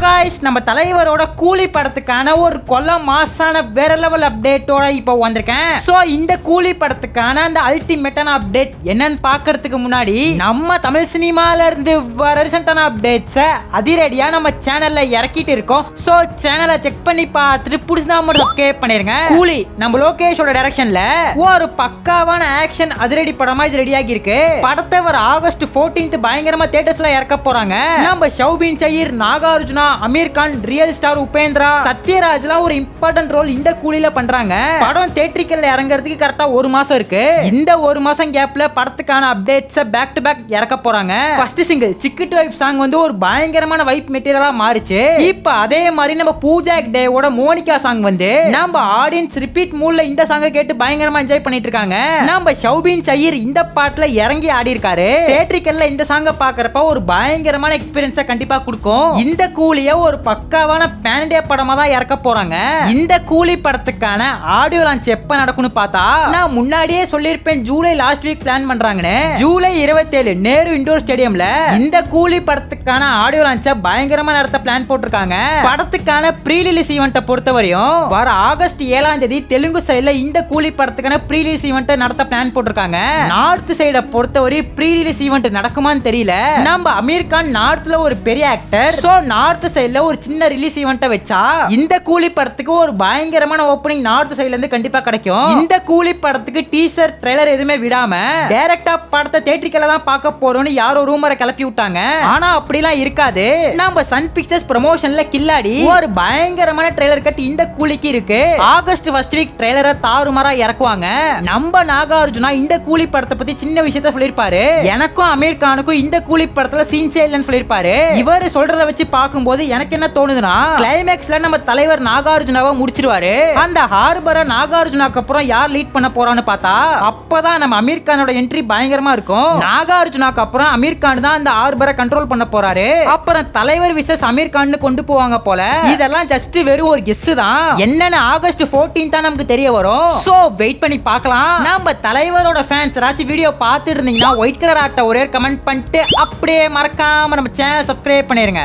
Guys நம்ம தலைவரோட கூலி படத்துக்கான ஒரு கொல்ல மாசான வேற லெவல் அப்டேட்டோட இப்போ வந்திருக்கேன். சோ இந்த கூலி படத்துக்கான அந்த அல்டிமேட்டான அப்டேட் என்னன்னு பார்க்கிறதுக்கு முன்னாடி நம்ம தமிழ் சினிமால இருந்து வர ரீசன்ட்டான அப்டேட்ஸை அதிரடியா நம்ம சேனல்ல இறக்கிட்டு இருக்கோம். சோ சேனலை செக் பண்ணி பார்த்துட்டு பிடிச்சா மட்டும் சப்ஸ்கிரைப் பண்ணிருங்க. கூலி நம்ம லோகேஷோட டைரக்ஷன்ல ஒரு பக்காவான ஆக்ஷன் அதிரடி படமா இது ரெடியாகி இருக்கு. படத்தை வர ஆகஸ்ட் 14th பயங்கரமா தியேட்டர்ஸ்ல இறக்க போறாங்க. நம்ம ஷௌபின் சயீர், நாகார்ஜுனா, அமீர் கான், ரியல் ஸ்டார் உபேந்திரா, சத்யராஜ்லாம் ஒரு இம்பார்ட்டன்ட் ரோல் இந்த கூலில பண்றாங்க. படம் தியேட்டரிக்கல்ல இறங்குறதுக்கு கரெக்டா ஒரு மாசம் இருக்கு. இந்த ஒரு மாசம் கேப்ல படத்துக்கான அப்டேட்ஸ் பேக் டு பேக் இறக்க போறாங்க. ஃபர்ஸ்ட் சிங்கிள் சிக்கிட் வைப் சாங் வந்து ஒரு பயங்கரமான வைப் மெட்டீரியலா மாறிச்சு. இப்ப அதே மாதிரி நம்ம பூஜா டேவோட மோனிகா சாங் வந்து நம்ம ஆடியன்ஸ் ரிப்பீட் மூட்ல இந்த சாங்கை கேட்டு பயங்கரமா என்ஜாய் பண்ணிட்டு இருக்காங்க. நம்ம ஷௌபின் சயீர் இந்த பாட்டுல இறங்கி ஆடி இருக்காரு. தியேட்டரிக்கல்ல இந்த சாங்கை பாக்குறப்ப ஒரு பயங்கரமான எக்ஸ்பீரியன்ஸை கண்டிப்பா கொடுக்கும். இந்த கூலிய ஒரு பக்காவான பேன் இண்டியா படமா தான் இறக்க போறாங்க. இந்த கூலி படத்துக்கான ஆடியோ லான்ச் எப்ப நடக்கும்னு பார்த்தா நான் முன்னாடியே சொல்லிருப்பேன், ஜூலை லாஸ்ட் வீக் பிளான் பண்றாங்கன்னு. ஜூலை 27 நேரு இண்டோர் ஸ்டேடியம்ல இந்த கூலி படத்துக்கான ஆடியோ லான்ச்ச பயங்கரமா நடத்த பிளான் போட்டிருக்காங்க. படத்துக்கான ப்ரீ ரிலீஸ் ஈவென்ட் பொறுத்தவரையும் வர ஆகஸ்ட் 7ஆம் தேதி தெலுங்கு சைடுல இந்த கூலி படத்துக்கான ப்ரீ ரிலீஸ் ஈவென்ட் நடத்த பிளான் போட்டிருக்காங்க. நார்த் சைட பொறுத்தவரை ப்ரீ ரிலீஸ் ஈவென்ட் நடக்குமான்னு தெரியல. நம்ம அமீர் கான் நார்த்ல ஒரு பெரிய ஆக்டர். சோ நார்த் சைடுல ஒரு சின்ன ரிலீஸ் ஈவென்ட் வச்சா இந்த கூலி படத்துக்கு ஒரு பயங்கரமான ஓபனிங் நார்த் சைடுல இருந்து கண்டிப்பா கிடைக்கும். இந்த கூலி படத்துக்கு டீசர் ட்ரைலர் எதுவுமே விடாம டைரக்டா படத்தை தியேட்டரிக்கல்ல தான் பார்க்க போறோம்னு யாரோ ரூமரை கிளப்பி விட்டாங்க. ஆனா அப்படிலாம் இருக்காது. நம்ம சன் பிக்சர்ஸ் ப்ரமோஷன்ல கில்லாடி ஒரு பயங்கரமான ட்ரைலர் கட் இந்த கூலிக்கு இருக்கு. ஆகஸ்ட் ஃபர்ஸ்ட் வீக் ட்ரைலரை தாறுமாறா இறக்குவாங்க. நம்ம நாகார்ஜுனா இந்த கூலி படத்தை பத்தி சின்ன விஷயத்த சொல்லிருப்பாரு. எனக்கும் அமீர் கானுக்கும் இந்த கூலி படத்துல சீன்ஸே இல்லைன்னு சொல்லிருப்பாரு. இவர் சொல்றத வச்சு பார்க்கும்போது எனக்கு என்ன தோணுதுன்னா, கிளைமேக்ஸ்ல நம்ம தலைவர் நாகார்ஜுனாவை முடிச்சிருவாரு. அந்த ஹார்பரை நாகார்ஜுனாக்கு அப்புறம் யார் லீட் பண்ண போறான்னு பார்த்தா அப்பதான் நம்ம அமீர் கானோட என்ட்ரி பயங்கரமா இருக்கும். நாகார்ஜுனாக்கு அப்புறம் அமீர் கான் தான் அந்த ஹார்பரை கண்ட்ரோல் பண்ண போறாரு. அப்புறம் தலைவர் விசஸ் அமீர் கான் கொண்டு போவாங்க போல. இதெல்லாம் ஜஸ்ட் வெறும் ஒரு கெஸ் தான். என்னன்னு ஆகஸ்ட் 14 தான் நமக்கு தெரிய வரும். சோ வெயிட் பண்ணி பார்க்கலாம். நம்ம தலைவரோட ஃபேன்ஸ் ராச்சி வீடியோ பார்த்துட்டு இருந்தீங்கன்னா ஒயிட் கலர் ஆட்ட ஒரே கமெண்ட் பண்ணிட்டு அப்படியே மறக்காம நம்ம சேனல் சப்ஸ்கிரைப் பண்ணிருங்க.